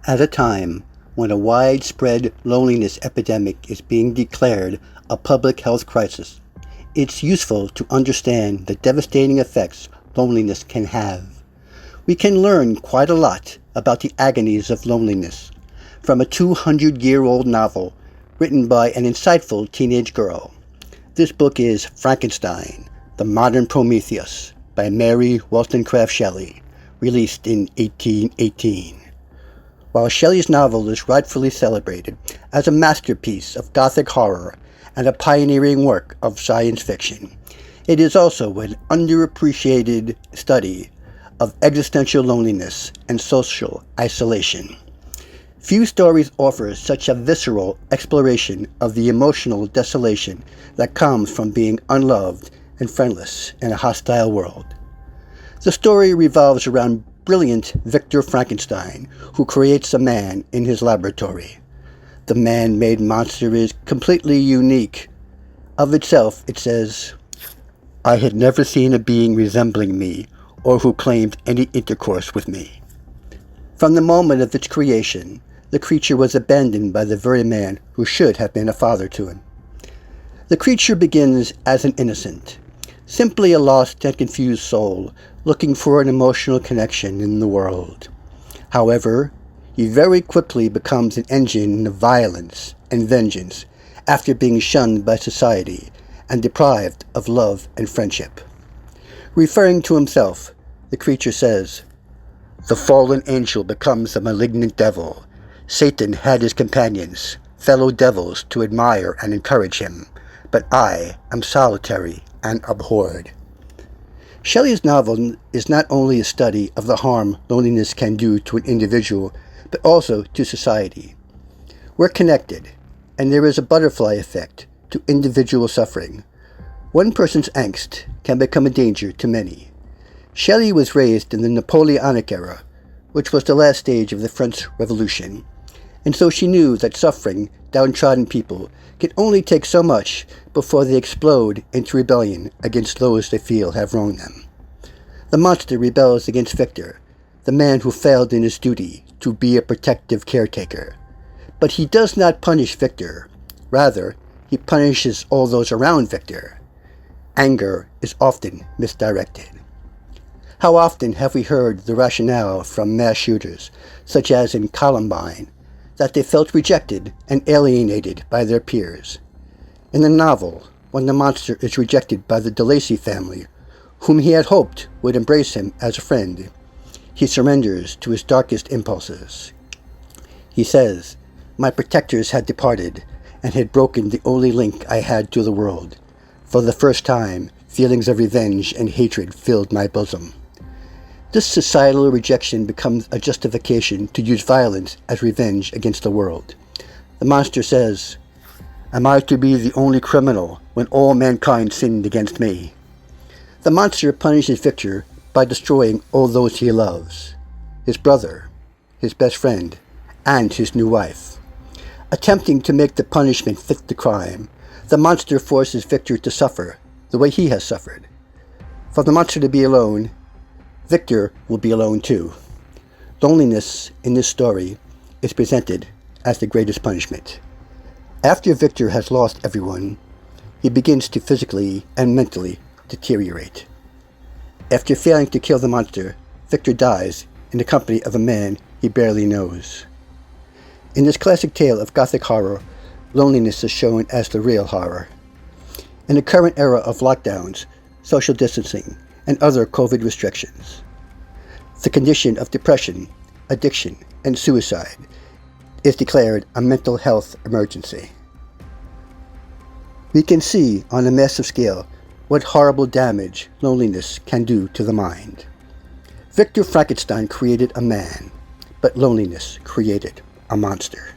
At a time when a widespread loneliness epidemic is being declared a public health crisis, it's useful to understand the devastating effects loneliness can have. We can learn quite a lot about the agonies of loneliness from a 200-year-old novel written by an insightful teenage girl. This book is Frankenstein, the Modern Prometheus by Mary Shelly, released in 1818. While Shelley's novel is rightfully celebrated as a masterpiece of Gothic horror and a pioneering work of science fiction, it is also an underappreciated study of existential loneliness and social isolation. Few stories offer such a visceral exploration of the emotional desolation that comes from being unloved and friendless in a hostile world. The story revolves around brilliant Victor Frankenstein, who creates a man in his laboratory. The man-made monster is completely unique. Of itself, it says, "I had never seen a being resembling me, or who claimed any intercourse with me." From the moment of its creation, the creature was abandoned by the very man who should have been a father to him. The creature begins as an innocent, simply a lost and confused soul looking for an emotional connection in the world. However, he very quickly becomes an engine of violence and vengeance after being shunned by society and deprived of love and friendship. Referring to himself, the creature says, "The fallen angel becomes a malignant devil. Satan had his companions, fellow devils, to admire and encourage him, but I am solitary and abhorred." Shelley's novel is not only a study of the harm loneliness can do to an individual, but also to society. We're connected, and there is a butterfly effect to individual suffering. One person's angst can become a danger to many. Shelley was raised in the Napoleonic era, which was the last stage of the French Revolution, and so she knew that suffering, downtrodden people can only take so much before they explode into rebellion against those they feel have wronged them. The monster rebels against Victor, the man who failed in his duty to be a protective caretaker. But he does not punish Victor. Rather, he punishes all those around Victor. Anger is often misdirected. How often have we heard the rationale from mass shooters, such as in Columbine, that they felt rejected and alienated by their peers? In the novel, when the monster is rejected by the DeLacy family, whom he had hoped would embrace him as a friend, he surrenders to his darkest impulses. He says, "My protectors had departed and had broken the only link I had to the world. For the first time, feelings of revenge and hatred filled my bosom." This societal rejection becomes a justification to use violence as revenge against the world. The monster says, "Am I to be the only criminal when all mankind sinned against me?" The monster punishes Victor by destroying all those he loves, his brother, his best friend, and his new wife. Attempting to make the punishment fit the crime, the monster forces Victor to suffer the way he has suffered. For the monster to be alone, Victor will be alone too. Loneliness in this story is presented as the greatest punishment. After Victor has lost everyone, he begins to physically and mentally deteriorate. After failing to kill the monster, Victor dies in the company of a man he barely knows. In this classic tale of Gothic horror, loneliness is shown as the real horror. In the current era of lockdowns, social distancing, and other COVID restrictions, the condition of depression, addiction, and suicide is declared a mental health emergency. We can see on a massive scale what horrible damage loneliness can do to the mind. Victor Frankenstein created a man, but loneliness created a monster.